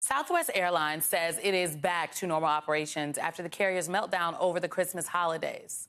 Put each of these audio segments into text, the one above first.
Southwest Airlines says it is back to normal operations after the carrier's meltdown over the Christmas holidays.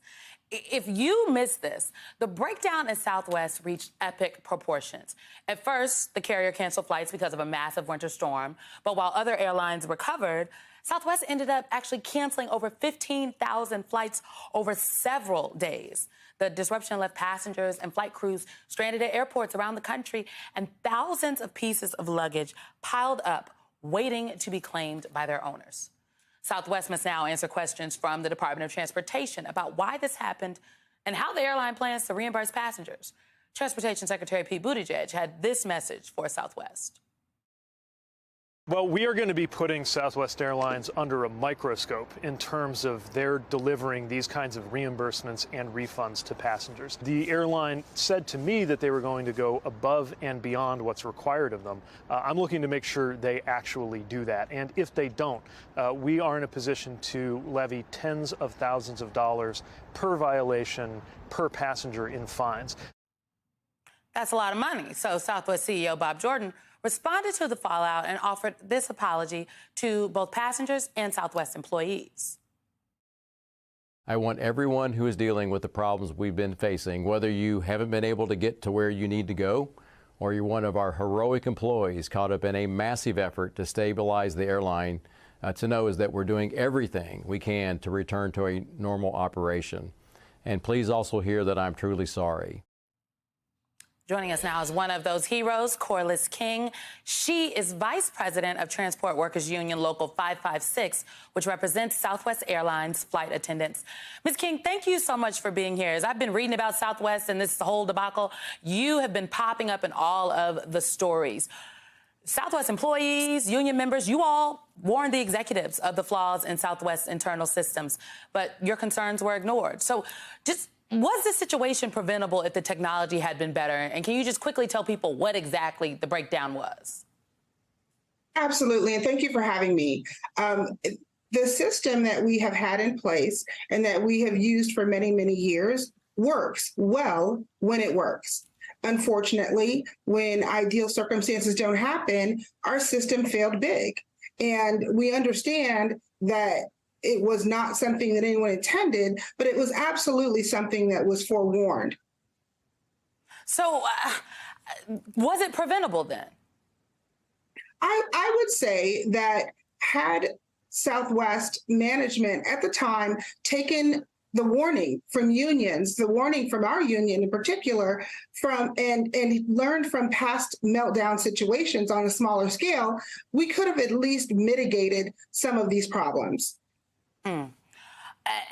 If you missed this, the breakdown in Southwest reached epic proportions. At first, the carrier canceled flights because of a massive winter storm. But while other airlines recovered, Southwest ended up actually canceling over 15,000 flights over several days. The disruption left passengers and flight crews stranded at airports around the country, and thousands of pieces of luggage piled up, waiting to be claimed by their owners. Southwest must now answer questions from the Department of Transportation about why this happened and how the airline plans to reimburse passengers. Transportation Secretary Pete Buttigieg had this message for Southwest. Well, we are going to be putting Southwest Airlines under a microscope in terms of their delivering these kinds of reimbursements and refunds to passengers. The airline said to me that they were going to go above and beyond what's required of them. I'm looking to make sure they actually do that. And if they don't, we are in a position to levy tens of thousands of dollars per violation, per passenger in fines. That's a lot of money. So Southwest CEO Bob Jordan responded to the fallout and offered this apology to both passengers and Southwest employees. I want everyone who is dealing with the problems we've been facing, whether you haven't been able to get to where you need to go, or you're one of our heroic employees caught up in a massive effort to stabilize the airline, to know is that we're doing everything we can to return to a normal operation. And please also hear that I'm truly sorry. Joining us now is one of those heroes, Corliss King. She is Vice President of Transport Workers Union Local 556, which represents Southwest Airlines flight attendants. Ms. King, thank you so much for being here. As I've been reading about Southwest and this whole debacle, you have been popping up in all of the stories. Southwest employees, union members, you all warned the executives of the flaws in Southwest's internal systems, but your concerns were ignored. So was this situation preventable if the technology had been better? And can you just quickly tell people what exactly the breakdown was? Absolutely, and thank you for having me. The system that we have had in place and that we have used for many, many years works well when it works. Unfortunately, when ideal circumstances don't happen, our system failed big. And we understand that it was not something that anyone intended, but it was absolutely something that was forewarned. So was it preventable then? I would say that had Southwest management at the time taken the warning from unions, the warning from our union in particular, and learned from past meltdown situations on a smaller scale, we could have at least mitigated some of these problems.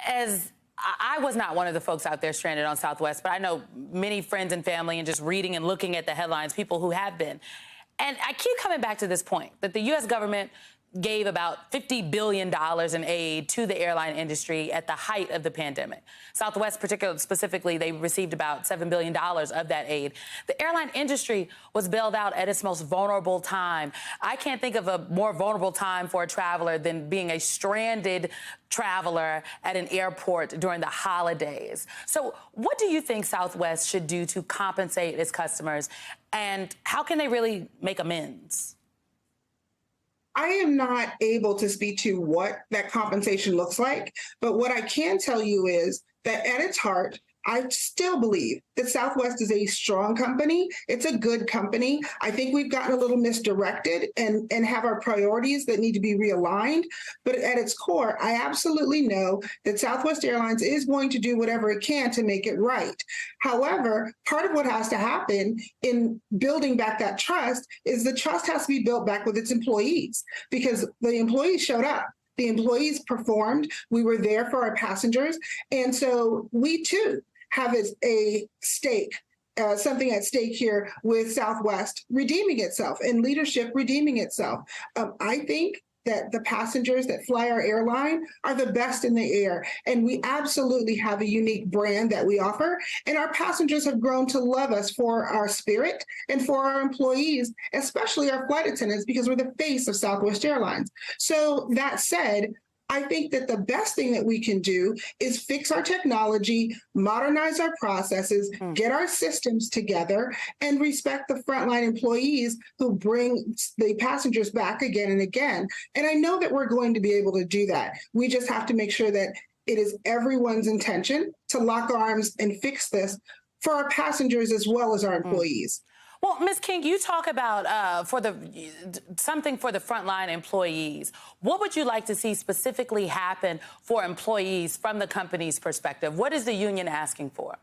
As I was not one of the folks out there stranded on Southwest, but I know many friends and family, and just reading and looking at the headlines, people who have been. And I keep coming back to this point that the U.S. government gave about $50 billion in aid to the airline industry at the height of the pandemic. Southwest, specifically, they received about $7 billion of that aid. The airline industry was bailed out at its most vulnerable time. I can't think of a more vulnerable time for a traveler than being a stranded traveler at an airport during the holidays. So what do you think Southwest should do to compensate its customers, and how can they really make amends? I am not able to speak to what that compensation looks like, but what I can tell you is that at its heart, I still believe that Southwest is a strong company. It's a good company. I think we've gotten a little misdirected and have our priorities that need to be realigned. But at its core, I absolutely know that Southwest Airlines is going to do whatever it can to make it right. However, part of what has to happen in building back that trust is the trust has to be built back with its employees, because the employees showed up. The employees performed. We were there for our passengers. And so we, too, have a stake, something at stake here with Southwest redeeming itself and leadership redeeming itself. I think that the passengers that fly our airline are the best in the air. And we absolutely have a unique brand that we offer. And our passengers have grown to love us for our spirit and for our employees, especially our flight attendants, because we're the face of Southwest Airlines. So that said, I think that the best thing that we can do is fix our technology, modernize our processes, get our systems together, and respect the frontline employees who bring the passengers back again and again. And I know that we're going to be able to do that. We just have to make sure that it is everyone's intention to lock arms and fix this for our passengers as well as our employees. Well, Ms. King, you talk about something for the frontline employees. What would you like to see specifically happen for employees from the company's perspective? What is the union asking for?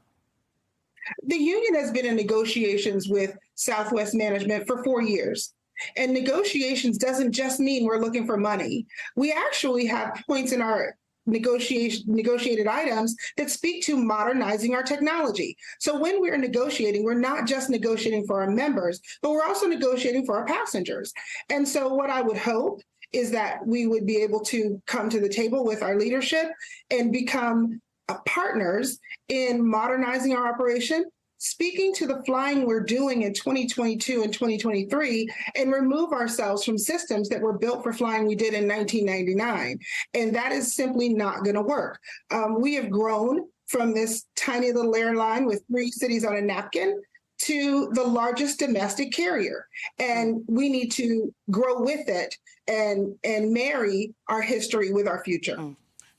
The union has been in negotiations with Southwest management for 4 years. And negotiations doesn't just mean we're looking for money. We actually have points in our negotiated items that speak to modernizing our technology. So when we're negotiating, we're not just negotiating for our members, but we're also negotiating for our passengers. And so what I would hope is that we would be able to come to the table with our leadership and become partners in modernizing our operation, speaking to the flying we're doing in 2022 and 2023, and remove ourselves from systems that were built for flying we did in 1999. And that is simply not going to work. We have grown from this tiny little airline with 3 cities on a napkin to the largest domestic carrier. And we need to grow with it and marry our history with our future.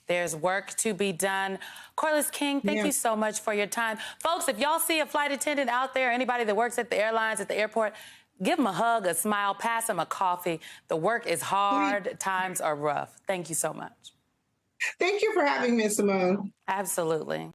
There's work to be done. Corliss King, thank you so much for your time. Folks, if y'all see a flight attendant out there, anybody that works at the airlines, at the airport, give them a hug, a smile, pass them a coffee. The work is hard. Times are rough. Thank you so much. Thank you for having me, Simone. Absolutely.